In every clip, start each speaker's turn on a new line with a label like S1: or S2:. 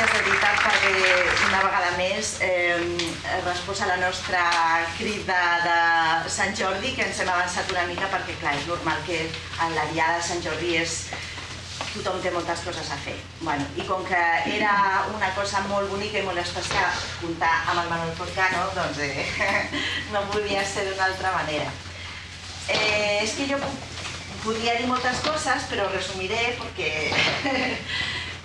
S1: gràcies de veritat perquè una vegada més respost a la nostra crida de Sant Jordi, que ens hem avançat una mica perquè, clar, és normal que en la diada de Sant Jordi tothom té moltes coses a fer. I com que era una cosa molt bonica i molt especial comptar amb el Manuel Forcano, doncs no podia ser d'una altra manera. És que jo podria dir moltes coses, però resumiré perquè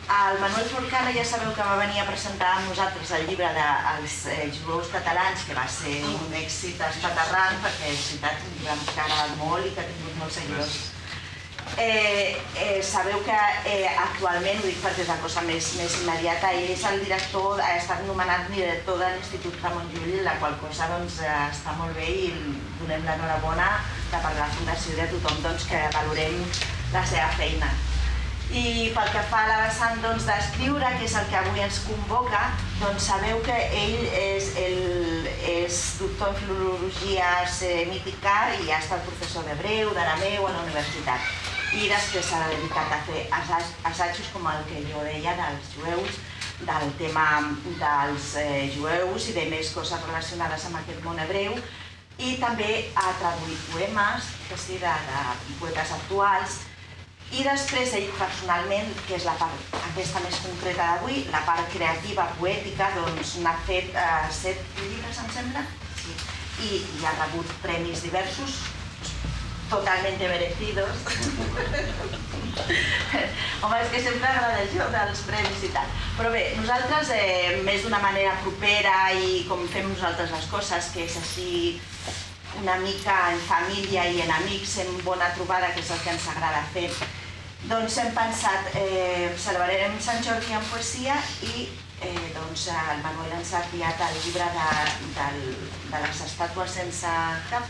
S1: el Manuel Forcano ja sabeu que va venir a presentar amb nosaltres el llibre dels jueus catalans, que va ser un èxit espaterrant perquè és veritat, un llibre que ha agradat molt i que ha tingut molts seguidors. Sabeu que actualment, ho dic perquè és la cosa més immediata, ell és el director, ha estat nomenat director de l'Institut Ramon Llull, la qual cosa està molt bé i donem l'enhorabona de part de la Fundació i de tothom que valorem la seva feina. I pel que fa a la vessant d'escriure, que és el que avui ens convoca, sabeu que ell és doctor en filologia semítica i ha estat professor d'hebreu, d'arameu a la universitat. I després s'ha dedicat a fer assajos com el que jo deia dels jueus, del tema dels jueus i de més coses relacionades amb aquest món hebreu, i també ha traduït poemes, de poetes actuals, i després ell personalment, que és la part aquesta més concreta d'avui, la part creativa, poètica, n'ha fet 7 llibres, em sembla, i ha rebut premis diversos, totalmente merecidos. Home, és que sempre agrada això dels premis i tal. Però bé, nosaltres, més d'una manera propera i com fem nosaltres les coses, que és així una mica en família i en amics, en bona trobada, que és el que ens agrada fer, doncs hem pensat, celebrarem Sant Jordi en poesia i el Manuel ens ha enviat el llibre de les estàtues sense cap.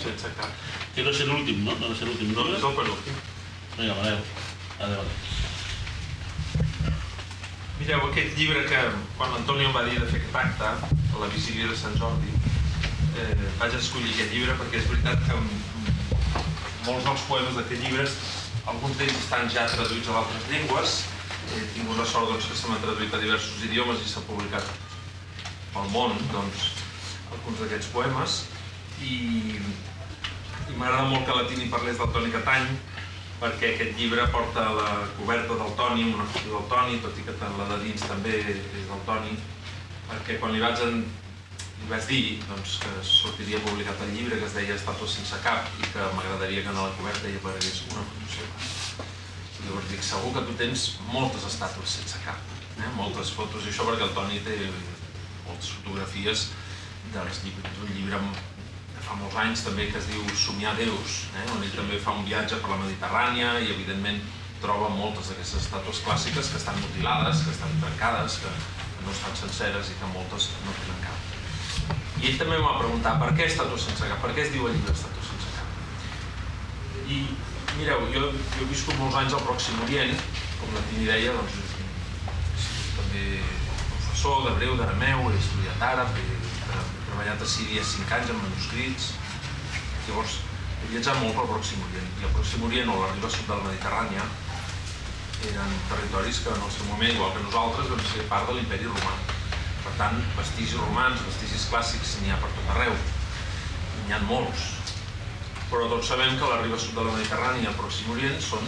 S2: Sense cap.
S3: Que no és l'últim, no? No és l'últim llibre?
S2: No, és el penúltim.
S3: Vinga, Manel. Adéu.
S2: Mireu, aquest llibre que quan l'Antonio em va dir de fer aquest acte, a la vigília de Sant Jordi, vaig escollir aquest llibre perquè és veritat que molts dels poemes d'aquest llibre, alguns d'ells estan ja traduïts a altres llengües. He tingut la sort que se m'ha traduït a diversos idiomes i s'ha publicat pel món alguns d'aquests poemes. I m'agrada molt que la Tini parlés del Toni Catany, perquè aquest llibre porta la coberta del Toni, una foto del Toni, tot i que la de dins també és del Toni, perquè quan li vaig dir que sortiria publicat el llibre, que es deia Estàtues sense cap, i que m'agradaria que en la coberta hi aparegués una foto seva. Llavors dic, segur que tu tens moltes estàtues sense cap, moltes fotos, i això perquè el Toni té moltes fotografies d'un llibre fa molts anys també que es diu Somiar Déus, on ell també fa un viatge per la Mediterrània i evidentment troba moltes d'aquestes estàtues clàssiques que estan mutilades, que estan trencades, que no estan senceres i que moltes no tenen cap. I ell també em va preguntar per què estàtues sense cap, per què es diu el llibre Estàtues sense cap. I mireu, jo he viscut molts anys al Pròxim Orient, com la Tini deia, he sigut també professor d'hebreu, d'arameu, he estudiat àrab, he treballat a Síria 5 anys amb manuscrits. Llavors he viatjat molt pel Pròxim Orient, i el Pròxim Orient o la riba sud de la Mediterrània eren territoris que en el seu moment, igual que nosaltres, van ser part de l'Imperi Romà. Per tant, vestigis romans, vestigis clàssics n'hi ha per tot arreu, n'hi ha molts. Però tots sabem que la riba sud de la Mediterrània i el Pròxim Orient són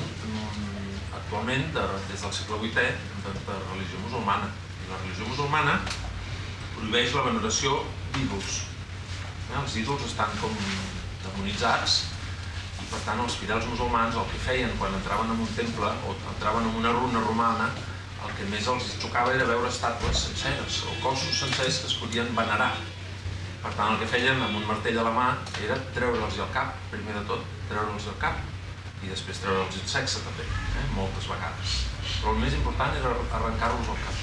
S2: actualment, des del segle VIII, de religió musulmana. I la religió musulmana prohibeix la veneració d'ídols. Els ídols estan com demonitzats i per tant els fidels musulmans el que feien quan entraven en un temple o entraven en una runa romana, el que més els xocava era veure estàtues senceres o cossos sencers que es podien venerar. Per tant el que feien amb un martell a la mà era treure'ls el cap, primer de tot treure'ls el cap i després treure'ls el sexe també, moltes vegades. Però el més important era arrencar-los el cap.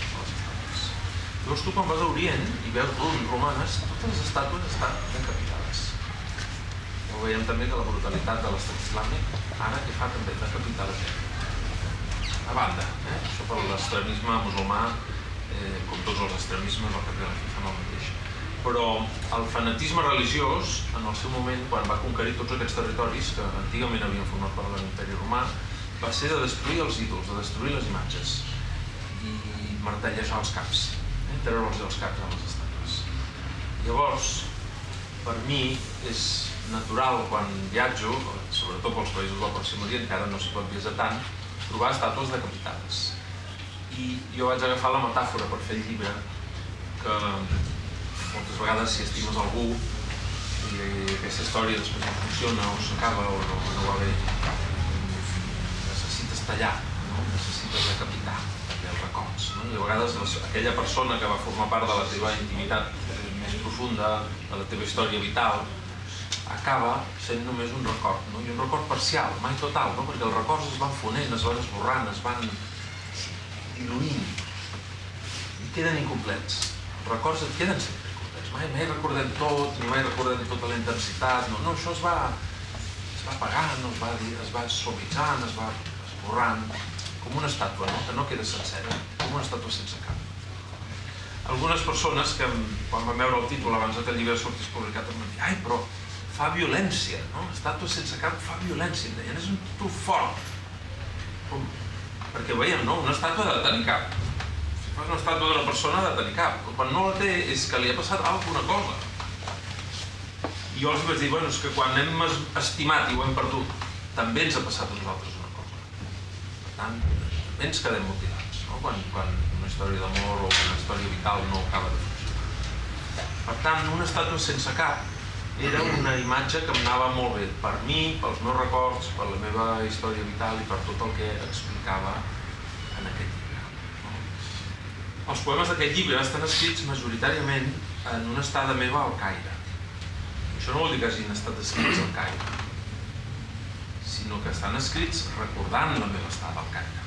S2: Llavors tu quan vas a Orient i veus runes romanes, totes les estàtues estan decapitades. Ho veiem també que la brutalitat de l'estat islàmic ara que fa també decapitar la gent. A banda, això per l'extremisme musulmà, com tots els extremismes, el que fan el mateix. Però el fanatisme religiós, en el seu moment, quan va conquerir tots aquests territoris que antigament havien format part de l'Imperi Romà, va ser de destruir els ídols, de destruir les imatges. martellejar els caps, treure-los dels caps a les estàtues. Llavors, per mi és natural quan viatjo, sobretot pels països del Pròxim Orient, que ara no s'hi pot viatjar tant, trobar estàtues decapitades. I jo vaig agafar la metàfora per fer el llibre, que moltes vegades si estimes algú i aquesta història després no funciona o s'acaba o no va bé, necessites tallar, necessites decapitar els records. I a vegades aquella persona que va formar part de la teva intimitat més profunda, de la teva història vital, acaba sent només un record, i un record parcial, mai total, perquè els records es van fonent, es van esborrant, es van diluint i queden incomplets. Els records et queden sempre incomplets, mai recordem tot, ni mai recordem tota la intensitat, no, això es va apagant, es va suavitzant, es va esborrant, com una estàtua, que no queda sencera, com una estàtua sense cap. Algunes persones que quan van veure el títol abans que el llibre sortís publicat em van dir ai, però fa violència, estàtua sense cap fa violència, em deien, és un títol fort. Perquè veiem, una estàtua ha de tenir cap. Si fas una estàtua d'una persona ha de tenir cap. Quan no la té és que li ha passat alguna cosa. I jo els vaig dir, és que quan hem estimat i ho hem perdut, també ens ha passat a nosaltres una cosa. Per tant, també ens quedem mutilats, quan una història d'amor o una història vital no acaba de funcionar. Per tant, una estàtua sense cap era una imatge que em anava molt bé per mi, pels meus records, per la meva història vital i per tot el que explicava en aquest llibre. Els poemes d'aquest llibre estan escrits majoritàriament en una estada meva al Caire. Això no vol dir que hagin estat escrits al Caire, sinó que estan escrits recordant la meva estada al Caire.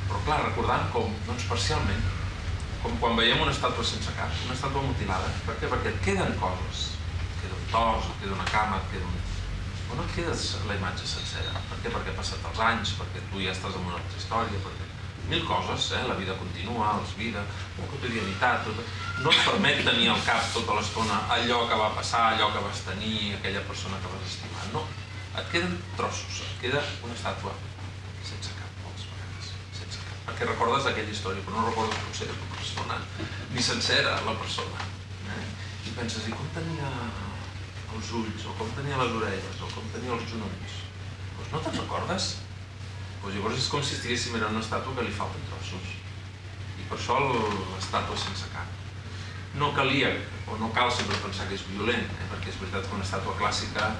S2: Però clar, recordant com? Doncs parcialment. Com quan veiem una estàtua sense cap, una estàtua mutilada. Per què? Perquè et queden coses. Et queda un tos, et queda una cama, et queda un... O no et quedes la imatge sencera. Per què? Perquè han passat els anys, perquè tu ja estàs en una altra història, perquè... Mil coses, la vida continua, la vida, la quotidianitat, no et permet tenir al cap tota l'estona allò que va passar, allò que vas tenir, aquella persona que vas estimar. No, et queden trossos, et queda una estàtua sense cap, moltes vegades, sense cap. Perquè recordes aquella història, però no recordes potser la persona, ni sencera la persona. I penses, i com tenia els ulls, o com tenia les orelles, o com tenia els genolls? Doncs no te'n recordes? Llavors és com si estiguéssim en una estàtua que li falten trossos. I per això l'estàtua sense cap. No calia, o no cal sempre pensar que és violent, perquè és veritat que una estàtua clàssica,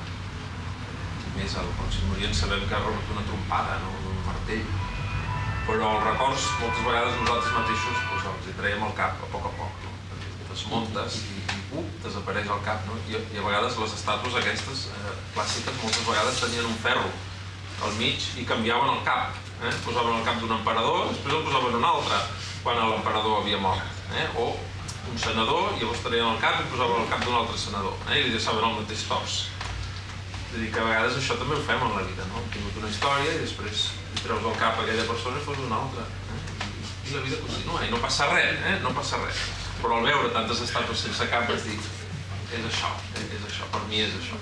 S2: més al Pròxim Orient sabem que ha rebut una trompada, un martell. Però els records, moltes vegades nosaltres mateixos els hi traiem al cap a poc, desmuntes i desapareix el cap. I a vegades les estàtues aquestes clàssiques moltes vegades tenien un ferro al mig i canviaven el cap. Posaven el cap d'un emperador, després el posaven un altre quan l'emperador havia mort. O un senador, i llavors traien el cap i posaven el cap d'un altre senador i li deixaven el mateix tos. És a dir, que a vegades això també ho fem en la vida. Hem tingut una història i després li treus el cap a aquella persona i fos una altra. I la vida continua i no passa res, no passa res. Però al veure tantes estàtues sense cap vaig dir, és això, per mi és això.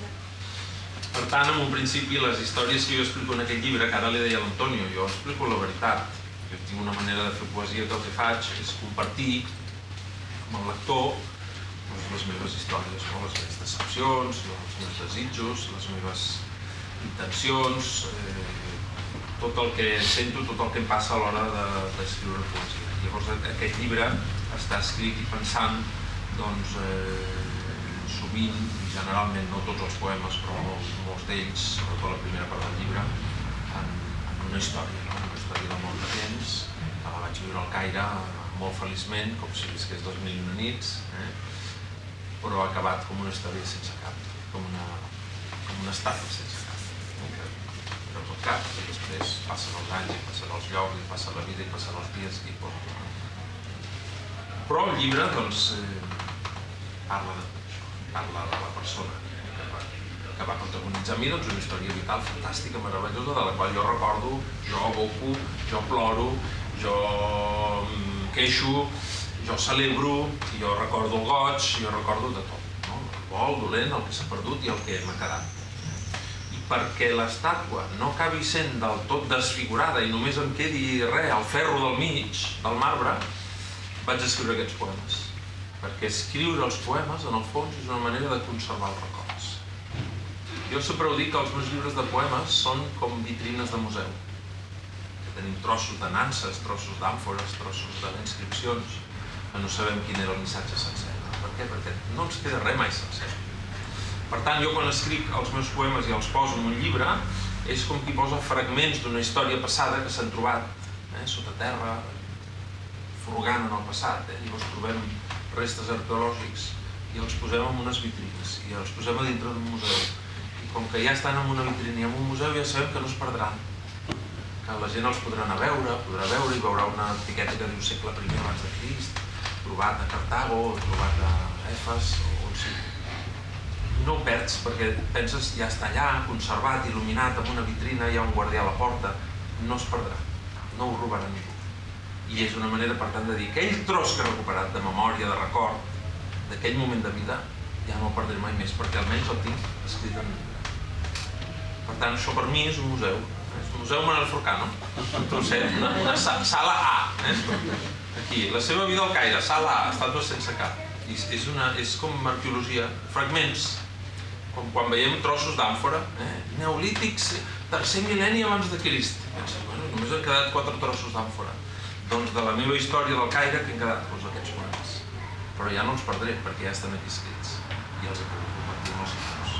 S2: Per tant, en un principi, les històries que jo explico en aquest llibre, que ara li deia a l'Antonio, jo explico la veritat. Jo tinc una manera de fer poesia que el que faig és compartir amb el lector les meves històries, les meves decepcions, els meus desitjos, les meves intencions, tot el que sento, tot el que em passa a l'hora d'escriure poesia. Llavors, aquest llibre està escrit i pensant, doncs, sovint, i generalment, no tots els poemes, però molts d'ells, sobretot la primera part del llibre, en una història d'amor de temps, que la vaig viure al Caire molt feliçment, com si visqués 2001 nits, però ha acabat com una història sense cap, com una estàtua sense cap. Treus el cap i després passen els anys, i passen els llocs, i passa la vida, i passen els dies, i pot tornar. Però el llibre, doncs, parla de la persona que va protagonitzar a mi, doncs, una història vital fantàstica, meravellosa, de la qual jo recordo, jo aboco, jo ploro, jo queixo, jo celebro, jo recordo el goig, jo recordo de tot, el bo, el dolent, el que s'ha perdut i el que m'ha quedat. I perquè l'estàtua no acabi sent del tot desfigurada i només em quedi el ferro del mig, del marbre, vaig escriure aquests poemes. Perquè escriure els poemes, en el fons, és una manera de conservar els records. Jo sempre ho dic que els meus llibres de poemes són com vitrines de museu. Tenim trossos de nanses, trossos d'àmfores, trossos d'inscripcions, que no sabem quin era el missatge sencer. Per què? Perquè no ens queda res mai sencer. Per tant, jo quan escric els meus poemes i els poso en un llibre, és com qui posa fragments d'una història passada que s'han trobat sota terra, furgant en el passat. Llavors trobem restes arqueològics i els posem en unes vitrines i els posem a dintre d'un museu. I com que ja estan en una vitrina i en un museu, ja sabem que no es perdran. Que la gent els podrà anar a veure, i veurà una etiqueta que diu segle I abans de Crist, trobat a Cartago, trobat a Efes, o on sigui. No ho perds perquè penses ja està allà, conservat, il·luminat, amb una vitrina, hi ha un guardià a la porta, no es perdrà, no ho robarà ningú. I és una manera, per tant, de dir aquell tros que he recuperat de memòria, de record, d'aquell moment de vida, ja no el perdré mai més, perquè almenys el tinc escrit en un llibre. Per tant, això per mi és un museu, és un museu Manel Forcano, un trosset, una sala A, aquí, la seva vida al Caire, sala A, estàtues sense cap. És com arqueologia, fragments, com quan veiem trossos d'àmfora, neolítics, tercer mil·lenni abans de Crist. Penses, només han quedat 4 trossos d'àmfora. Doncs de la meva història del Caire que han quedat aquests poemes. Però ja no els perdré, perquè ja estan aquí escrits. I els he pogut compartir amb els lectors.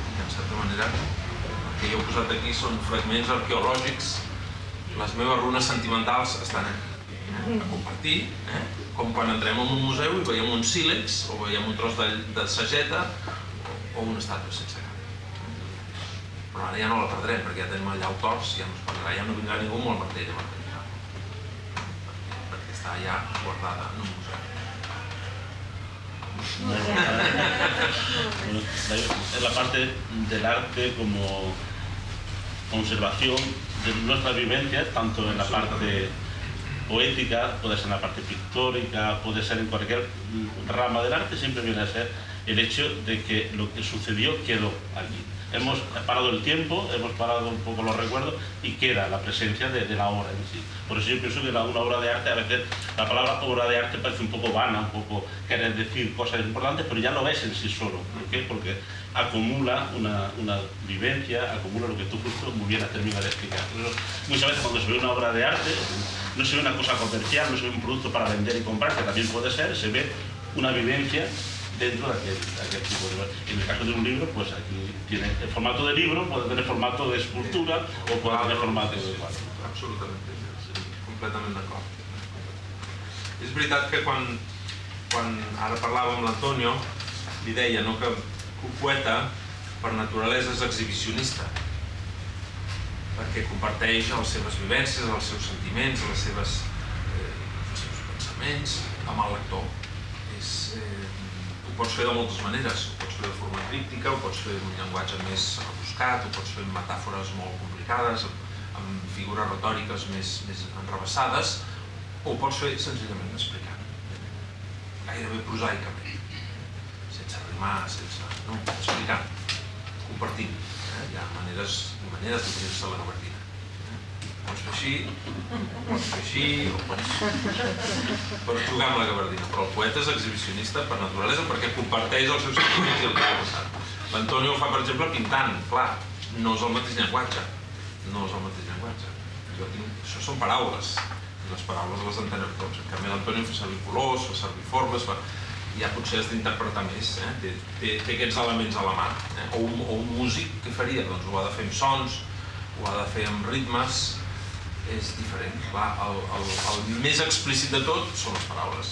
S2: I en certa manera, el que jo he posat aquí són fragments arqueològics. Les meves runes sentimentals estan aquí, a compartir, com quan entrem en un museu i veiem un sílex, o veiem un tros de sageta, o una estàtua sense cap. Però ara ja no la perdrem, perquè ja tenim allà el tors, ja no es perdrà, ja no vindrà ningú amb el martell a martellar. Perquè està allà guardada en un museu.
S3: Es la parte del arte como conservación de nuestras vivencias, tanto en la parte poética, puede ser en la parte pictórica, puede ser en cualquier rama del arte, siempre viene a ser el hecho de que lo que sucedió quedó allí. Hemos parado el tiempo, hemos parado un poco los recuerdos y queda la presencia de la obra en sí. Por eso yo pienso que una obra de arte, a veces la palabra obra de arte parece un poco vana, un poco querer decir cosas importantes, pero ya lo es en sí solo. ¿Por qué? Porque acumula una vivencia, acumula lo que tú justo muy bien has terminado de explicar. Muchas veces cuando se ve una obra de arte, no se ve una cosa comercial, no se ve un producto para vender y comprar, que también puede ser, se ve una vivencia dentro de aquel tipo de... En el caso de un libro, pues aquí tiene el formato de libro, puede tener formato de escultura o puede tener formato de...
S2: Absolutament, completament d'acord. És veritat que quan ara parlava amb l'Antonio, li deia que un poeta per naturalesa és exhibicionista, perquè comparteix les seves vivències, els seus sentiments, els seus pensaments amb el lector. Ho pots fer de moltes maneres, ho pots fer de forma críptica, ho pots fer amb un llenguatge més rebuscat, ho pots fer amb metàfores molt complicades, amb figures retòriques més enrevessades, o ho pots fer senzillament explicant, gairebé prosaicament, sense rimar, explicant, compartint. Hi ha maneres d'obrir-se la gabardina. Pots fer així, o pots jugar amb la gabardina, però el poeta és exhibicionista per naturalesa perquè comparteix els seus sentiments i el que ha passat. L'Antonio ho fa, per exemple, pintant, clar, no és el mateix llenguatge, Això són paraules, i les paraules les entenem tots. En canvi, l'Antonio fa servir colors, fa servir formes, ja potser has d'interpretar més, té aquests elements a la mà. O un músic, què faria? Doncs ho ha de fer amb sons, ho ha de fer amb ritmes, és diferent. Clar, el més explícit de tot són les paraules,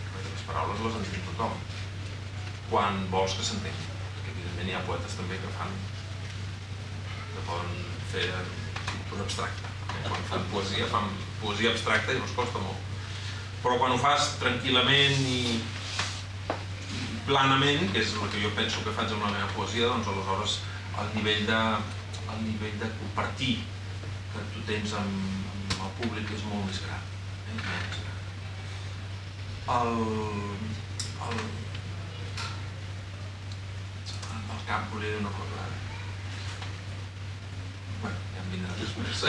S2: perquè les paraules les entén tothom, quan vols que s'entengui, perquè evidentment hi ha poetes també que poden fer pintura abstracta. Quan fan poesia abstracta i els costa molt. Però quan ho fas tranquil·lament i planament, que és el que jo penso que faig amb la meva poesia, doncs aleshores el nivell de compartir que tu tens amb el públic és molt més gran. Al cap volia dir una cosa ara. Bueno, ja em vindrà després.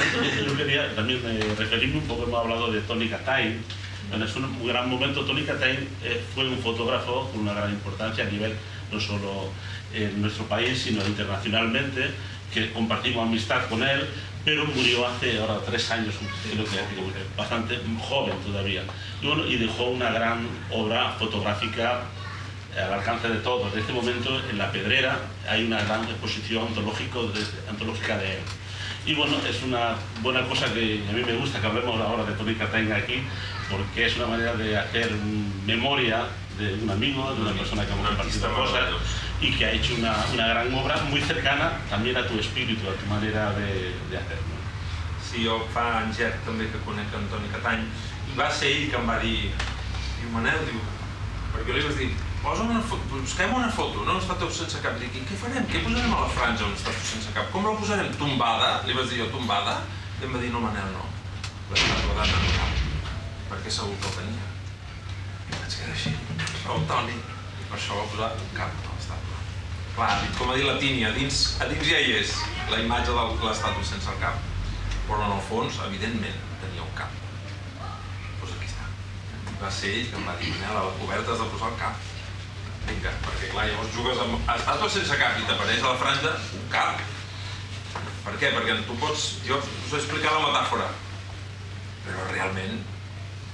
S3: Yo quería también referirme un poco, hemos hablado de Tony Cattain. Bueno, es un gran momento. Tony Cattain fue un fotógrafo con una gran importancia a nivel no solo en nuestro país, sino internacionalmente, que compartimos amistad con él, pero murió hace ahora 3 años, creo que bastante joven todavía. Y, bueno, y dejó una gran obra fotográfica al alcance de todos. En este momento, en La Pedrera, hay una gran exposición antológica de él. Y bueno, es una buena cosa que a mí me gusta que hablemos ahora de Tony Cattain aquí, porque es una manera de hacer memoria de un amigo, de una persona que hemos compartido cosas y que ha hecho una gran obra muy cercana también a tu espíritu, a tu manera de hacer.
S2: Sí, jo fa anys ja també que conec en Toni Catany, i va ser ell que em va dir, Manel, perquè jo li vaig dir, busquem una foto, no? L'estàtua sense cap. Dic, què farem? Què posarem a la franja on l'estàtua sense cap? Com la posarem? Tombada? Li vaig dir jo, tombada? I em va dir, no, Manel, no. L'estàtua d'Anna no cal, perquè segur que el tenia. I vaig quedar així, el Toni, i per això va posar un cap a l'estàtua. Clar, com ha dit la Tínia, a dins ja hi és la imatge de l'estàtua sense el cap, però en el fons, evidentment, tenia un cap. Doncs aquí està. Va ser ell que em va dir, Manel, a la coberta has de posar el cap. Vinga, perquè clar, llavors jugues amb estàtua sense cap i t'apareix a la franja un cap. Per què? Perquè tu pots... Jo us he explicat la metàfora, però realment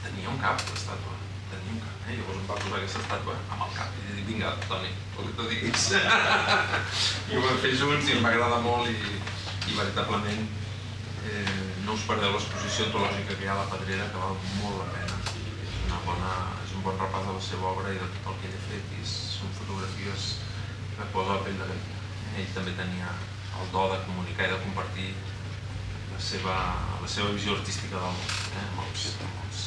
S2: tenia un cap, l'estàtua. Tenia un cap. Llavors em va posar aquesta estàtua amb el cap i dic, vinga, Toni, el que tu diguis. I ho vam fer junts i em va agradar molt i veritablement no us perdeu l'exposició antològica que hi ha a la Pedrera, que val molt la pena. És un bon repàs de la seva obra i de tot el que ell ha fet, i són fotografies que posa la pell de gallina. Ell també tenia el do de comunicar i de compartir la seva visió artística del món amb els visitants.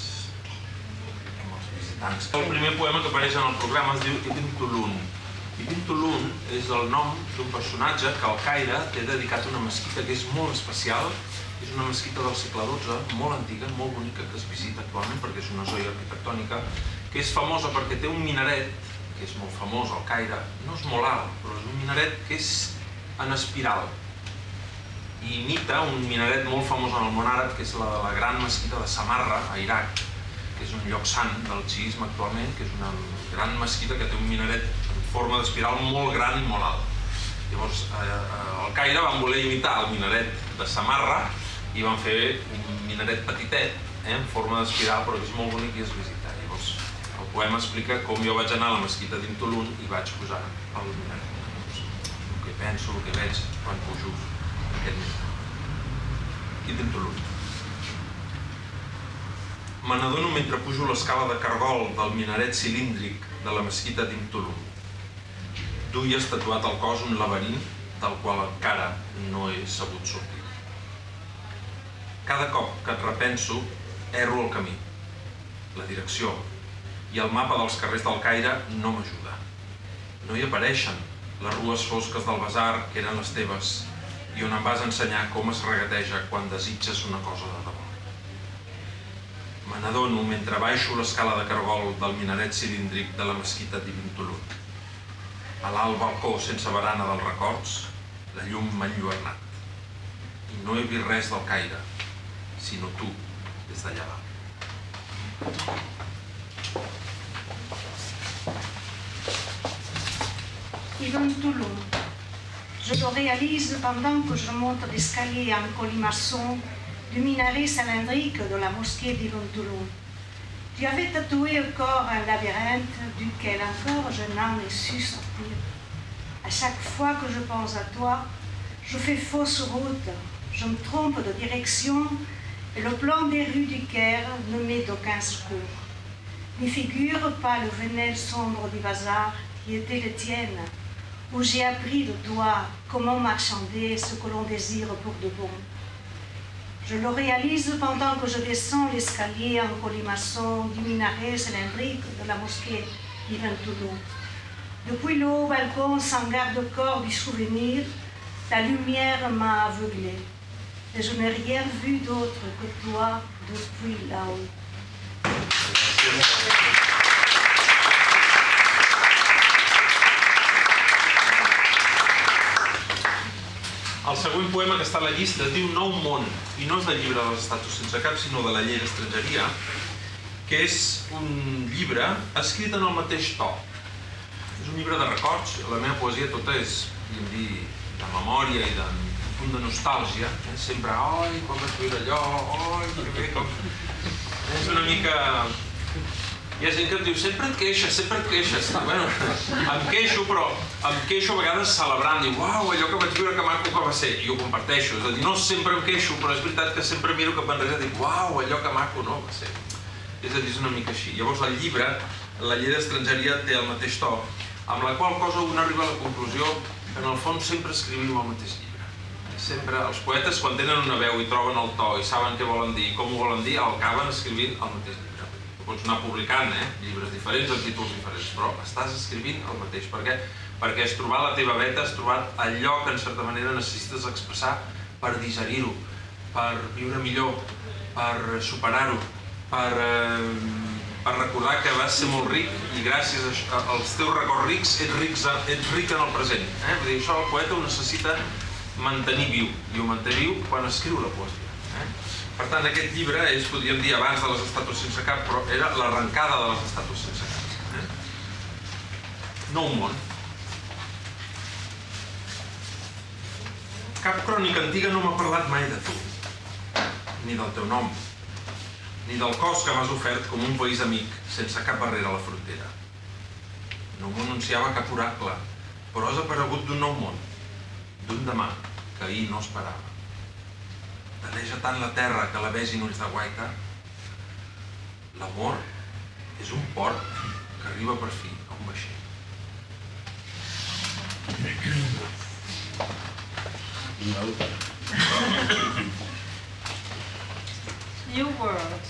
S2: El primer poema que apareix en el programa es diu Ibn Tulun. Ibn Tulun és el nom d'un personatge que al Caire té dedicat una mesquita que és molt especial. És una mesquita del segle XII, molt antiga, molt bonica, que es visita actualment perquè és una joia arquitectònica, que és famosa perquè té un minaret, que és molt famós al Caire, no és molt alt, però és un minaret que és en espiral. I imita un minaret molt famós en el món àrab, que és la de la gran mesquita de Samarra, a Iraq, que és un lloc sant del xiisme actualment, que és una gran mesquita que té un minaret en forma d'espiral molt gran i molt alt. Llavors, al Caire van voler imitar el minaret de Samarra i van fer un minaret petitet, en forma d'espiral, però que és molt bonic i es visita. Llavors, el poema explica com jo vaig anar a la mesquita d'Ibn Tulun i vaig posar el minaret. El que penso, el que veig quan pujo aquest minaret. Ibn Tulun. Me n'adono mentre pujo l'escala de cargol del minaret cilíndric de la mesquita d'Ibn Tulun. Duia estatuat al cos un laberint del qual encara no he sabut sortir. Cada cop que et repenso, erro el camí, la direcció, i el mapa dels carrers del Caire no m'ajuda. No hi apareixen les rues fosques del basar que eren les teves i on em vas ensenyar com es regateja quan desitges una cosa de debò. Me n'adono mentre baixo l'escala de cargol del minaret cilíndric de la mesquita d'Ibn Tulun. A l'alt balcó sense barana dels records, la llum m'ha enlluernat. I no he vist res del Caire, sinó tu, des d'allà dalt.
S4: Ibn Tulun. Je le réalise pendant que je monte l'escalier en colimaçon du minaret cylindrique de la mosquée d'Ibn Tulun. Tu avais tatoué au corps un labyrinthe duquel encore je n'en ai su sortir. À chaque fois que je pense à toi, je fais fausse route, je me trompe de direction et le plan des rues du Caire ne m'est d'aucun secours. N'y figure pas le Venelle sombre du bazar qui était le tienne, où j'ai appris de toi comment marchander ce que l'on désire pour de bon. Je le réalise pendant que je descends l'escalier en colimaçon du minaret cylindrique de la mosquée d'Ibn Tulun. Depuis le haut balcon sans garde-corps du souvenir, ta lumière m'a aveuglé. Et je n'ai rien vu d'autre que toi depuis là-haut.
S2: El següent poema que està a la llista es diu Nou món, i no és del llibre dels estatus sense cap, sinó de la llei d'estrangeria, que és un llibre escrit en el mateix to. És un llibre de records, la meva poesia tota és, podríem dir, de memòria i d'un punt de nostàlgia. Sempre, oi, com vaig viure allò, oi, que bé, com... És una mica... Hi ha gent que em diu, sempre et queixes. Bueno, em queixo, però em queixo a vegades celebrant, diu, uau, allò que vaig viure que maco que va ser, i ho comparteixo. És a dir, no sempre em queixo, però és veritat que sempre miro cap enrere i dic, uau, allò que maco no va ser. És a dir, és una mica així. Llavors el llibre, la llei d'estrangeria, té el mateix to, amb la qual cosa un arriba a la conclusió que en el fons sempre escrivim el mateix llibre. Sempre els poetes, quan tenen una veu i troben el to i saben què volen dir i com ho volen dir, acaben escrivint el mateix llibre. Pots anar publicant llibres diferents amb títols diferents, però estàs escrivint el mateix. Per què? Perquè has trobat la teva veta, has trobat allò que en certa manera necessites expressar per digerir-ho, per viure millor, per superar-ho, per recordar que vas ser molt ric i gràcies als teus records rics ets ric en el present. Vull dir, això el poeta ho necessita mantenir viu, i ho manté viu quan escriu la poesia. Per tant, aquest llibre és, podríem dir, abans de les estàtues sense cap, però era l'arrencada de les estàtues sense cap. Nou món. Cap crònica antiga no m'ha parlat mai de tu, ni del teu nom, ni del cos que m'has ofert com un país amic sense cap barrera a la frontera. No m'anunciava cap oracle, però has aparegut d'un nou món, d'un demà que ahir no esperava. Taneja tant la terra que la vegin ulls de guaita. L'amor és un port que arriba per fi a un vaixell.
S5: New world.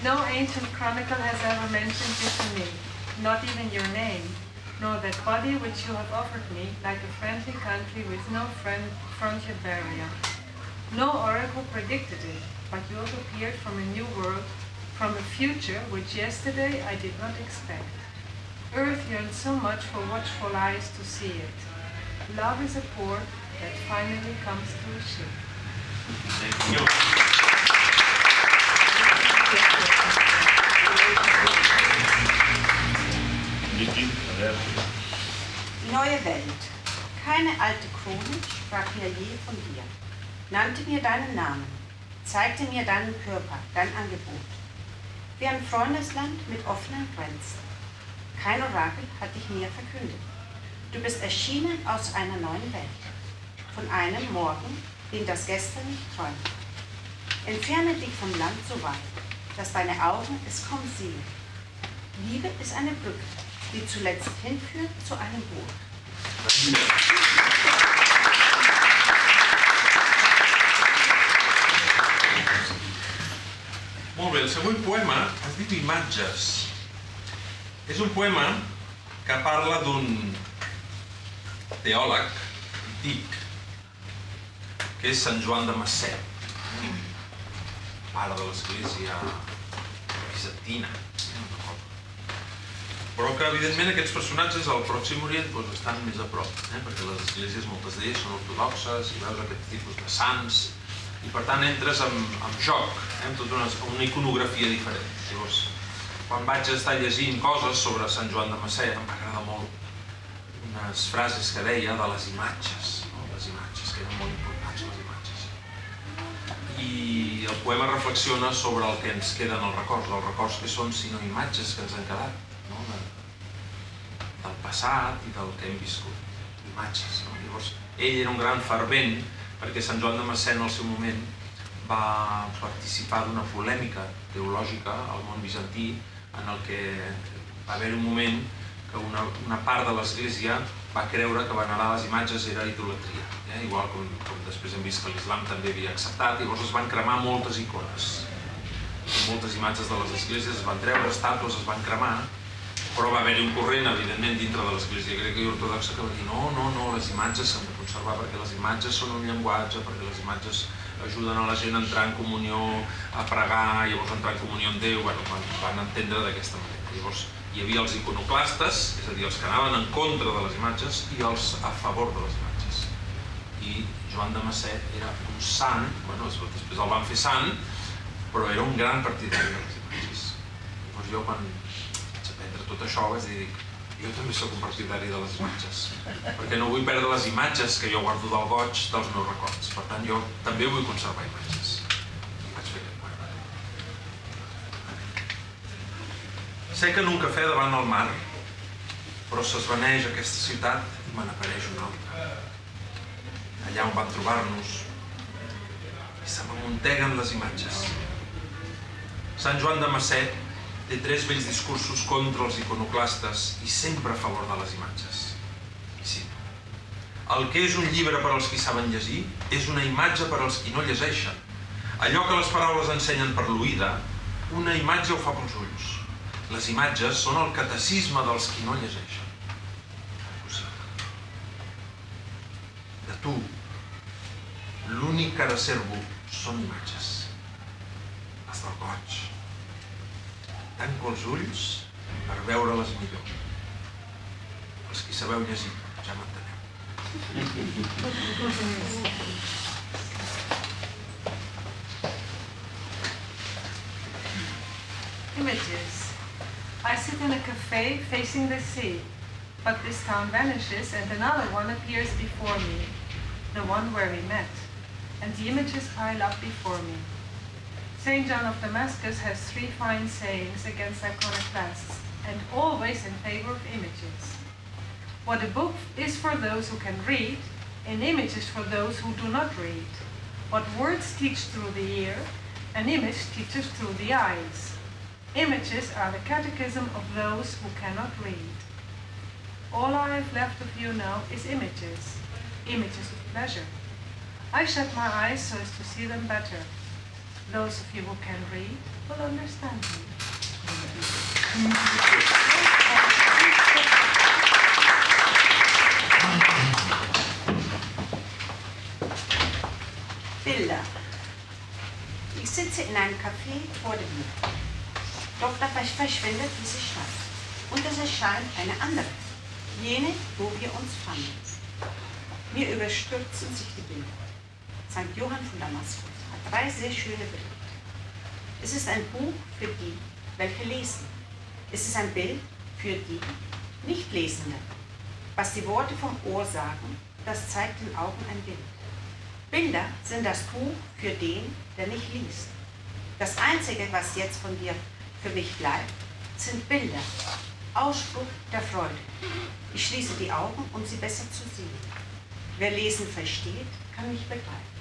S5: No ancient chronicle has ever mentioned you to me, not even your name, nor that body which you have offered me, like a friendly country with no frontier barrier. No oracle predicted it, but you have appeared from a new world, from a future which yesterday I did not expect. Earth yearns so much for watchful eyes to see it. Love is a port that finally comes to a ship.
S2: Thank you.
S6: Neue Welt. Keine alte Krone sprach mir je von dir. Nannte mir deinen Namen, zeigte mir deinen Körper, dein Angebot. Wie ein Freundesland mit offenen Grenzen. Kein Orakel hat dich mir verkündet. Du bist erschienen aus einer neuen Welt. Von einem Morgen, den das Gestern nicht träumt. Entferne dich vom Land so weit, dass deine Augen es kaum sehen. Liebe ist eine Brücke, die zuletzt hinführt zu einem Boot.
S2: Molt bé, el següent poema es diu Imatges. És un poema que parla d'un teòleg antic, que és Sant Joan de Massè, pare de l'església bizantina. Però que, evidentment, aquests personatges al Pròxim Orient estan més a prop, perquè les esglésies, moltes d'elles, són ortodoxes, i veus aquest tipus de sants, i per tant entres en joc, amb tota una iconografia diferent. Llavors, quan vaig estar llegint coses sobre Sant Joan de Massè, em va agradar molt unes frases que deia de les imatges, les imatges, que eren molt importants, les imatges. I el poema reflexiona sobre el que ens queden els records que són sinó imatges que ens han quedat, del passat i del que hem viscut, imatges. Llavors, ell era un gran fervent perquè Sant Joan de Massè en el seu moment va participar d'una polèmica teològica al món bizantí en el que va haver un moment que una part de l'església va creure que venerar les imatges era idolatria, igual com després hem vist que l'islam també havia acceptat, i llavors es van cremar moltes icones. Moltes imatges de les esglésies es van treure, estàtues es van cremar, però va haver-hi un corrent, evidentment, dintre de l'església grega i ortodoxa que va dir no, les imatges s'han de conservar perquè les imatges són un llenguatge, perquè les imatges ajuden a la gent a entrar en comunió, a pregar, llavors entrar en comunió amb Déu, van entendre d'aquesta manera. Llavors hi havia els iconoclastes, és a dir, els que anaven en contra de les imatges, i els a favor de les imatges. i Joan Damascet era un sant, bueno, després el van fer sant, però era un gran partidari de les imatges. Llavors jo quan vaig aprendre tot això vaig dir, jo també soc un partidari de les imatges, perquè no vull perdre les imatges que jo guardo del goig dels meus records. Per tant, jo també vull conservar imatges. I vaig fer aquest poema. Sec en un cafè davant el mar, però s'esvaneix aquesta ciutat i me n'apareix una altra. Allà on van trobar-nos i se m'amunteguen les imatges. Sant Joan Damascet té 3 vells discursos contra els iconoclastes i sempre a favor de les imatges. I sí, el que és un llibre per als qui saben llegir és una imatge per als qui no llegeixen. Allò que les paraules ensenyen per l'oïda, una imatge ho fa pels ulls. Les imatges són el catecisme dels qui no llegeixen. De tu, l'únic que reservo són imatges. Les del goig. Tanco els ulls per veure-les millor. Els qui sabeu llegir, ja m'enteneu.
S5: Images. I sit in a cafe facing the sea, but this town vanishes and another one appears before me, the one where we met, and the images pile up before me. St. John of Damascus has 3 fine sayings against iconoclasts, and always in favor of images. What a book is for those who can read, an image is for those who do not read. What words teach through the ear, an image teaches through the eyes. Images are the catechism of those who cannot read. All I have left of you now is images, images of pleasure. I shut my eyes so as to see them better. Those of you who can read will understand me.
S6: Bilder. Ich sitze in einem Café vor dem Meer. Doch dabei verschwindet diese Stadt. Und es erscheint eine andere, jene, wo wir uns fanden. Mir überstürzen sich die Bilder. St. Johann von Damaskus hat 3 sehr schöne Bilder. Es ist ein Buch für die, welche lesen. Es ist ein Bild für die Nichtlesenden. Was die Worte vom Ohr sagen, das zeigt den Augen ein Bild. Bilder sind das Buch für den, der nicht liest. Das Einzige, was jetzt von dir für mich bleibt, sind Bilder. Ausspruch der Freude. Ich schließe die Augen, um sie besser zu sehen. Wer lesen versteht, kann mich begreifen.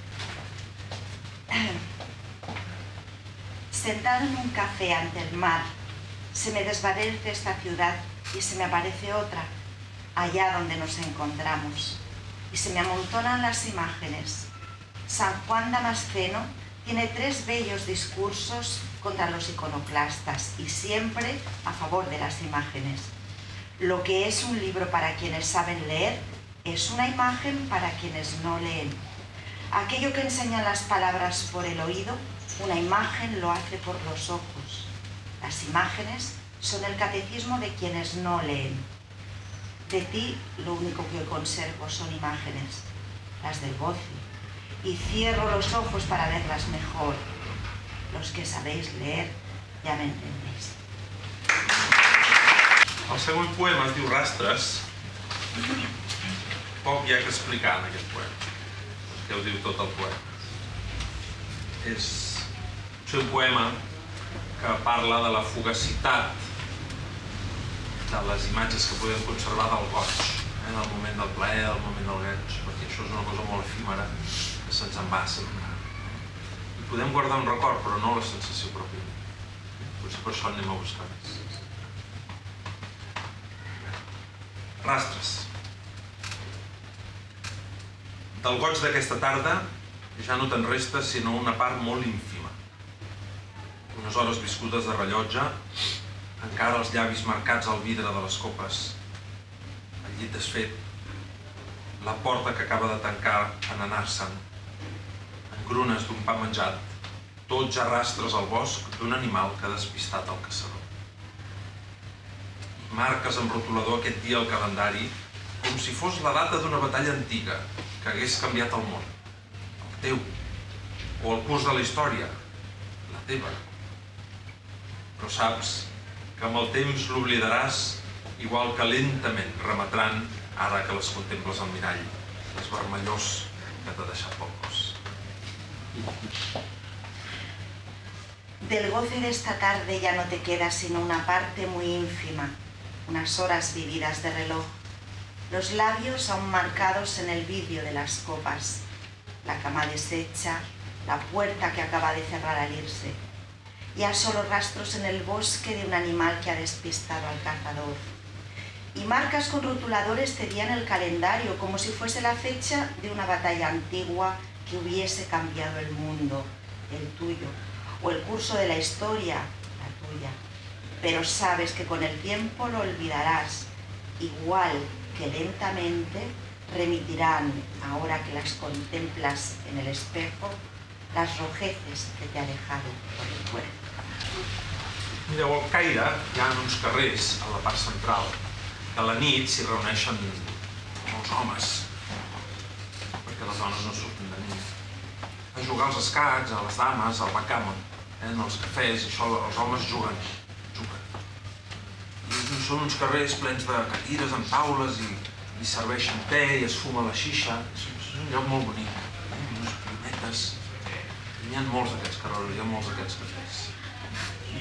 S1: Sentado en un café ante el mar, se me desvanece esta ciudad y se me aparece otra, allá donde nos encontramos, y se me amontonan las imágenes. San Juan Damasceno tiene 3 bellos discursos contra los iconoclastas y siempre a favor de las imágenes. Lo que es un libro para quienes saben leer es una imagen para quienes no leen. Aquello que enseña las palabras por el oído, una imagen lo hace por los ojos. Las imágenes son el catecismo de quienes no leen. De ti lo único que conservo son imágenes, las del goce, y cierro los ojos para verlas mejor. Los que sabéis leer ja m'entendéis.
S2: El següent poema es diu Rastres. Poc hi ha que explicar en aquest poema, que ho diu tot el poema. És un poema que parla de la fugacitat de les imatges que podem conservar del goig, en el moment del plaer, el moment del goig, perquè això és una cosa molt efímera que se'ns en va sempre. I podem guardar un record, però no la sensació pròpia. Potser per això anem a buscar més. Rastres. Del goig d'aquesta tarda ja no te'n resta sinó una part molt ínfima. Unes hores viscudes de rellotge, encara els llavis marcats al vidre de les copes, el llit desfet, la porta que acaba de tancar en anar-se'n, engrunes d'un pa menjat, tots ja rastres al bosc d'un animal que ha despistat el caçador. I marques amb rotulador aquest dia al calendari com si fos la data d'una batalla antiga, que hagués canviat el món, el teu, o el curs de la història, la teva. Però saps que amb el temps l'oblidaràs, igual que lentament remetrant, ara que les contemples al mirall, és vermellós que t'ha deixat pel cos.
S1: Del goce de esta tarde ya no te queda sino una parte muy ínfima, unas horas vividas de reloj, los labios aún marcados en el vidrio de las copas, la cama deshecha, la puerta que acaba de cerrar al irse, ya solo rastros en el bosque de un animal que ha despistado al cazador. Y marcas con rotuladores cedían el calendario como si fuese la fecha de una batalla antigua que hubiese cambiado el mundo, el tuyo, o el curso de la historia, la tuya. Pero sabes que con el tiempo lo olvidarás, igual que lentamente remitirán, ahora que las contemplas en el espejo, las rojeces que te ha dejado por el cuerpo.
S2: Mireu, al Caire hi ha uns carrers a la part central que a la nit s'hi reuneixen els homes, perquè les dones no surten de nit, a jugar als escacs, a les dames, al backgammon, en els cafès, i això els homes juguen. I són uns carrers plens de cadires amb taules i serveixen te i es fuma la xixa. És un lloc molt bonic, unes plometes. N'hi ha molts d'aquests carrers, hi ha molts d'aquests cafès.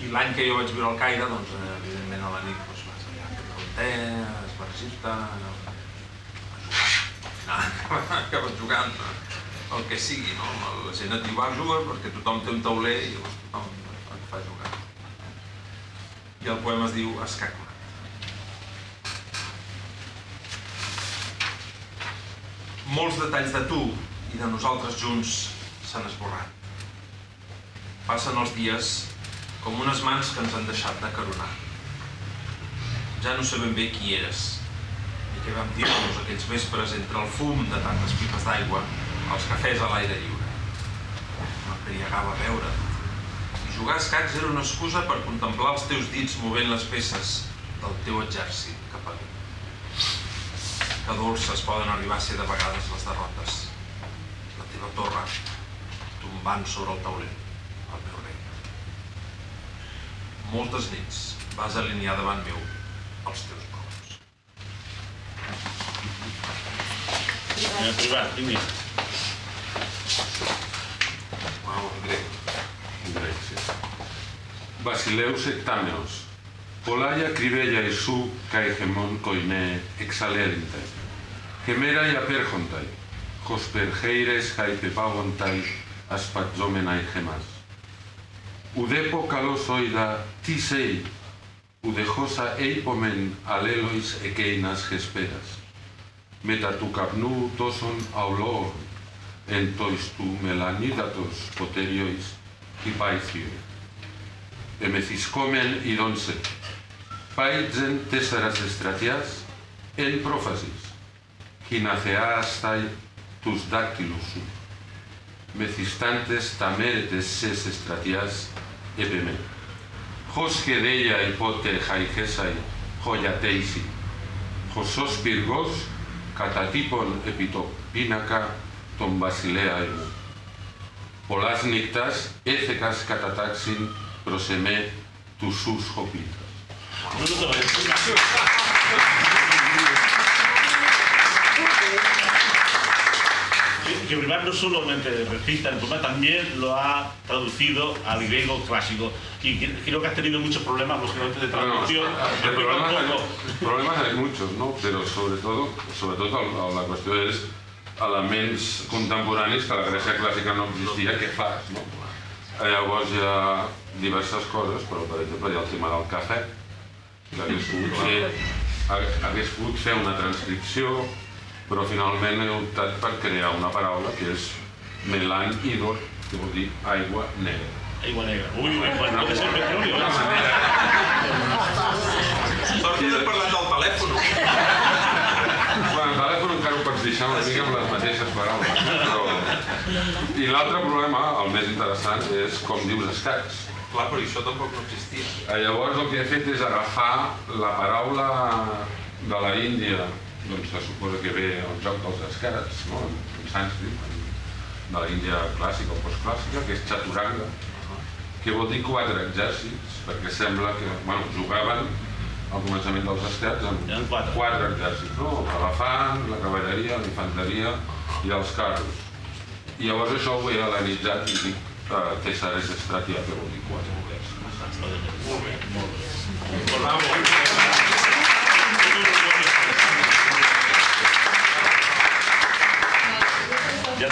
S2: I l'any que jo vaig viure al Caire, doncs, evidentment a la nit vas allà a prendre un te, a esbargir-te, a jugar. Acabes jugant el que sigui, no? La gent et diu, va, juga, perquè tothom té un tauler i llavors tothom et fa jugar. I el poema es diu Escac Mat. Molts detalls de tu i de nosaltres junts s'han esborrat. Passen els dies com unes mans que ens han deixat de caronar. Ja no sabem bé qui eres i què vam dir-nos aquells vespres entre el fum de tantes pipes d'aigua, els cafès a l'aire lliure. M'embriagava veure't. I jugar a escacs era una excusa per contemplar els teus dits movent les peces del teu exèrcit cap a mi. Que dolces poden arribar a ser de vegades les derrotes. La teva torre tombant sobre el tauler, el meu rei. Moltes nits vas alinear davant meu els teus cops.
S3: Privat, vingui.
S2: Wow, grec.
S7: Grec, sí. Basileus ectámeos. Polaia cribella isu kai hemon koine exalerinte. Gemera y aperjontai. Hospergeires kai pepavontai aspatzomenai gemas. Udepo kalosoida tisei. Udejosa eipomen alelois ekeinas gesperas. Metatukapnu toson aulor. Entois tu melanidatos poteriois hipaithio. Emethyscomen idonse. Paitzen tesseras estratias en prófasis. Ginaceastai tus dactylus. Mecistantes tameretes ses estratias epemen. Josque deia hipote jaigesai joyateisi. Josos pirgos catatipon epitopinaca ton basilea emu. Polas nictas ethecas catataxin proseme tusus hoplitas.
S3: Que Privat no solamente recita el poema, también lo ha traducido al griego clásico. Y creo que has tenido muchos problemas de traducción.
S7: Problemas hay muchos, ¿no? Pero sobre todo la cuestión es elements contemporanis que a la Grècia clàssica no existia, què fas, no? Llavors hi ha diverses coses, però per exemple hi ha el tema del cafè, que hagués pogut fer una transcripció, però finalment he optat per crear una paraula que és melan idor, que vol dir aigua negra.
S3: Aigua negra. Ui, bueno, no que ser petróleo.
S2: Sort que he parlat del telèfon.
S7: Bueno, el telèfon encara ho pots deixar una mica amb les mateixes paraules. I l'altre problema, el més interessant, és com dius escacs.
S2: Clar, però això tampoc no existia.
S7: Llavors el que he fet és agafar la paraula de la Índia doncs se suposa que ve el joc dels escacs, no? En sànscrit, de l'Índia clàssica o postclàssica, que és chaturanga, que vol dir 4 exèrcits, perquè sembla que jugaven al començament dels escacs amb 4 exèrcits, no? L'elefant, la cavalleria, la infanteria i els carros. I llavors això ho he hel·lenitzat i dic Tesares Stratia, que vol dir 4 exèrcits.
S3: Molt bé, molt bé. Ya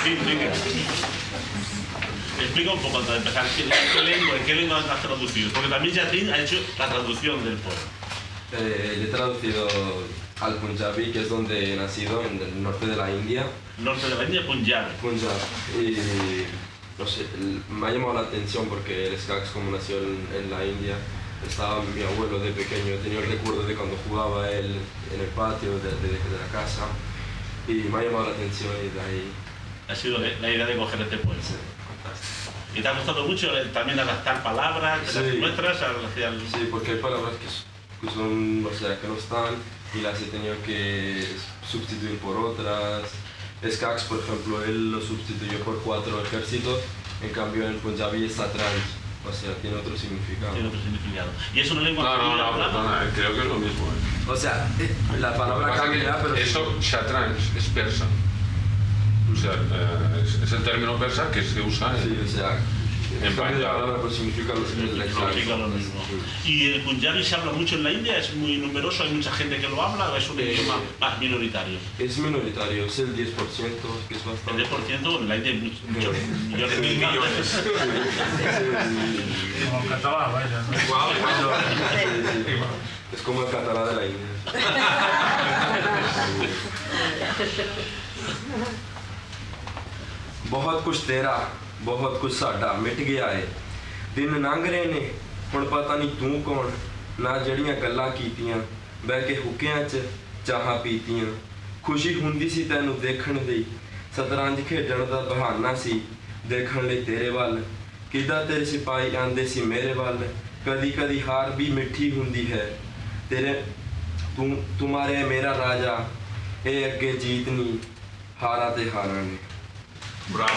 S3: explica un poco antes de empezar, ¿en qué lengua has traducido? Porque también Yatrin ha hecho la traducción del poema.
S8: He traducido al Punjabi, que es donde he nacido, en el norte de la India.
S3: Norte de la India, Punjab.
S8: Punjab. Y no sé, me ha llamado la atención porque el Skax, como nació en la India, estaba mi abuelo de pequeño. Tenía el recuerdo de cuando jugaba él en el patio de la casa. Y me ha llamado la atención y de ahí...
S3: Ha sido la idea de coger este poema.
S8: Sí, fantástico.
S3: ¿Y te ha gustado mucho también adaptar palabras de las nuestras hacia el...
S8: Sí, porque hay palabras que son, o sea, que no están y las he tenido que sustituir por otras. Skax, por ejemplo, él lo sustituyó por 4 ejércitos, en cambio en Punjabi es Satranj, o sea, tiene otro significado.
S3: Tiene otro significado. ¿Y es una lengua
S7: No, perdona, creo que es lo mismo.
S8: O sea, la palabra cambia, pero...
S7: Eso, Shatranj, es persa. O sea, es el término persa que se usa
S8: Sí, o sea,
S7: en
S8: cambia de
S7: Punjab.
S8: palabra, pero significa lo
S3: significa lo mismo. ¿Y el Punjabi se habla mucho en la India? ¿Es muy numeroso? ¿Hay mucha gente que lo habla o es un idioma más minoritario?
S8: Es minoritario, es el 10%, que es
S3: El
S8: bastante...
S3: 10%, en la India hay muchos millones.
S2: Mil millones.
S9: Como el català, vaja. No?
S2: Igual.
S8: Es como el catalán de la India. बहुत कुछ तेरा बहुत कुछ साडा मिट गया है दिन लंघ रहे ने हुण पता नहीं तू कौन ना जड़ियां गल्लां कीतियां बह के हुक्कियां च चाहां पीतियां खुशी हुंदी सी तैनू देखण दी सतरंज खेडण दा बहाना सी देखण लई तेरे वल किदा तेरे सिपाही आंदे सी मेरे वल कदी कदी हार भी मिठी हुंदी है तेरे तुम्हारे मेरा राजा ए अगे जीतनी हारा ते हारा ने
S2: Bravo.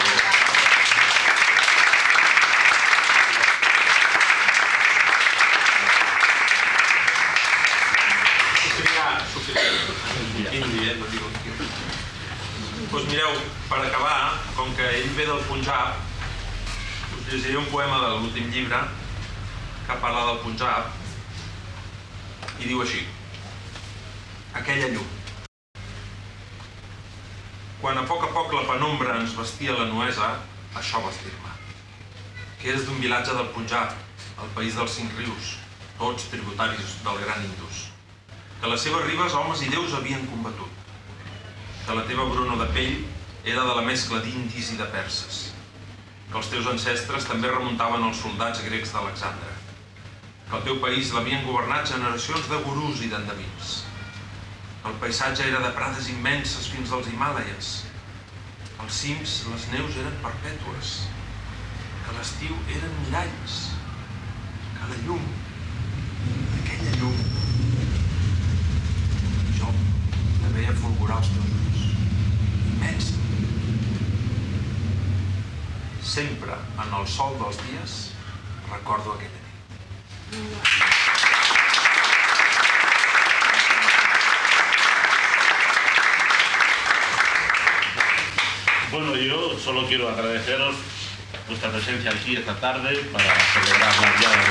S2: Hindi, no dic hindi. Doncs mireu, per acabar, com que ell ve del Punjab, us llegiré un poema de l'últim llibre que parla del Punjab i diu així: aquella llum. Quan a poc la penombra ens vestia la nuesa, això vas dir-me. Que eres d'un vilatge del Punjab, el país dels 5 rius, tots tributaris del gran Indus. Que a les seves ribes homes i déus havien combatut. Que la teva bruna de pell era de la mescla d'indis i de perses. Que els teus ancestres també remuntaven als soldats grecs d'Alexandre. Que el teu país l'havien governat generacions de gurús i d'endevins. El paisatge era de prades immenses fins als Himàlaies. Als cims les neus eren perpètues. Que l'estiu eren miralls. Que la llum, aquella llum, jo la veia fulgurar els teus ulls. Immensa. Sempre en el sol dels dies recordo aquella nit.
S3: Bueno, yo solo quiero agradeceros vuestra presencia aquí esta tarde para celebrar la Diada